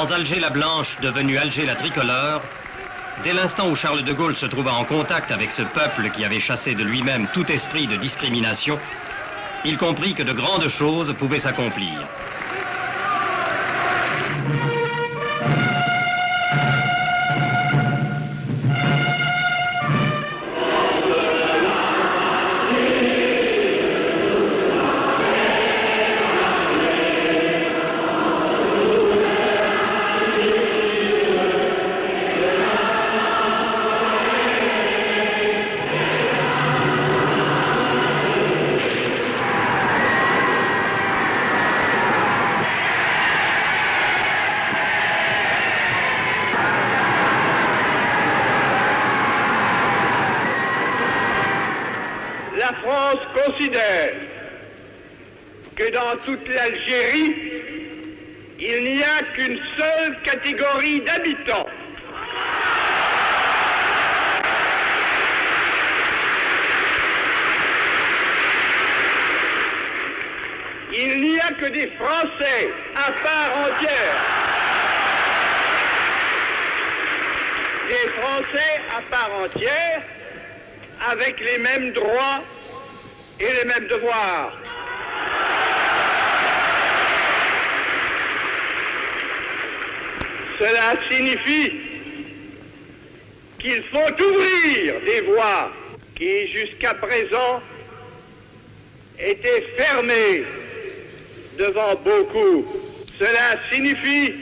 Dans Alger-la-Blanche, devenue Alger-la-Tricolore, dès l'instant où Charles de Gaulle se trouva en contact avec ce peuple qui avait chassé de lui-même tout esprit de discrimination, il comprit que de grandes choses pouvaient s'accomplir. La France considère que dans toute l'Algérie, il n'y a qu'une seule catégorie d'habitants. Il n'y a que des Français à part entière. Des Français à part entière, avec les mêmes droits et les mêmes devoirs. Cela signifie qu'il faut ouvrir des voies qui jusqu'à présent étaient fermées devant beaucoup. Cela signifie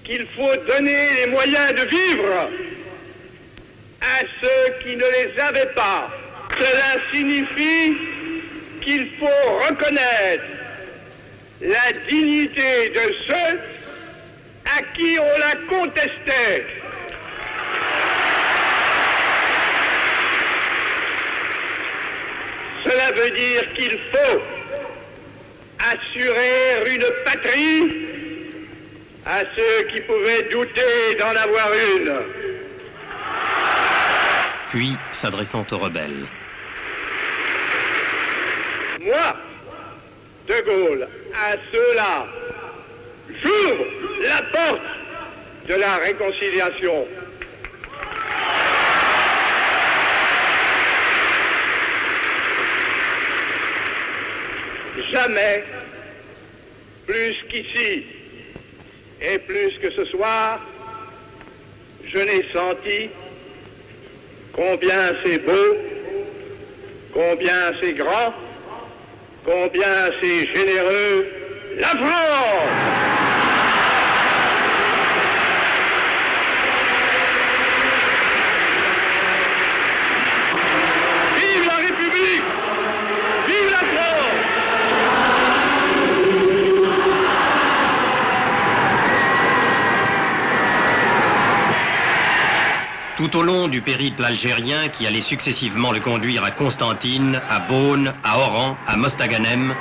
qu'il faut donner les moyens de vivre à ceux qui ne les avaient pas. Cela signifie qu'il faut reconnaître la dignité de ceux à qui on la contestait. Cela veut dire qu'il faut assurer une patrie à ceux qui pouvaient douter d'en avoir une. Puis, s'adressant aux rebelles. Moi, De Gaulle, à ceux-là, j'ouvre la porte de la réconciliation. Jamais, plus qu'ici et plus que ce soir, je n'ai senti combien c'est beau, combien c'est grand, combien c'est généreux, la France! Vive la République! Vive la France! Tout au long du périple algérien qui allait successivement le conduire à Constantine, à Beaune, à Oran, à Mostaganem,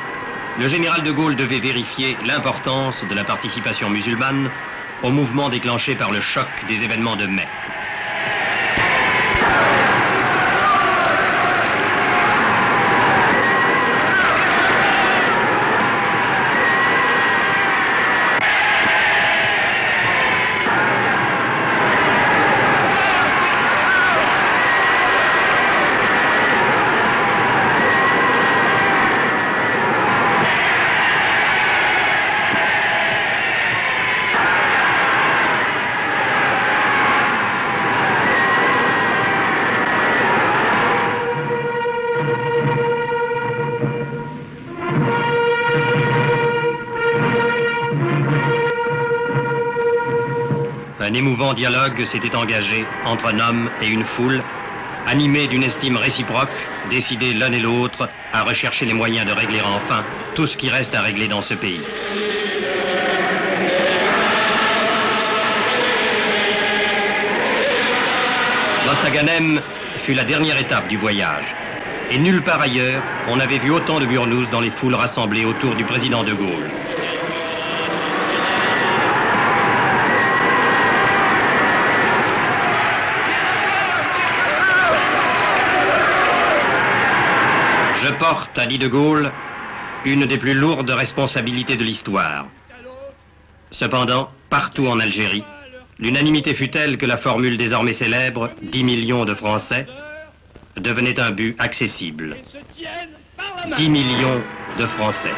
le général de Gaulle devait vérifier l'importance de la participation musulmane au mouvement déclenché par le choc des événements de mai. Un émouvant dialogue s'était engagé entre un homme et une foule, animés d'une estime réciproque, décidés l'un et l'autre à rechercher les moyens de régler enfin tout ce qui reste à régler dans ce pays. Mostaganem fut la dernière étape du voyage, et nulle part ailleurs on n'avait vu autant de burnous dans les foules rassemblées autour du président de Gaulle. Je porte, a dit de Gaulle, une des plus lourdes responsabilités de l'histoire. Cependant, partout en Algérie, l'unanimité fut telle que la formule désormais célèbre « 10 millions de Français » devenait un but accessible. 10 millions de Français.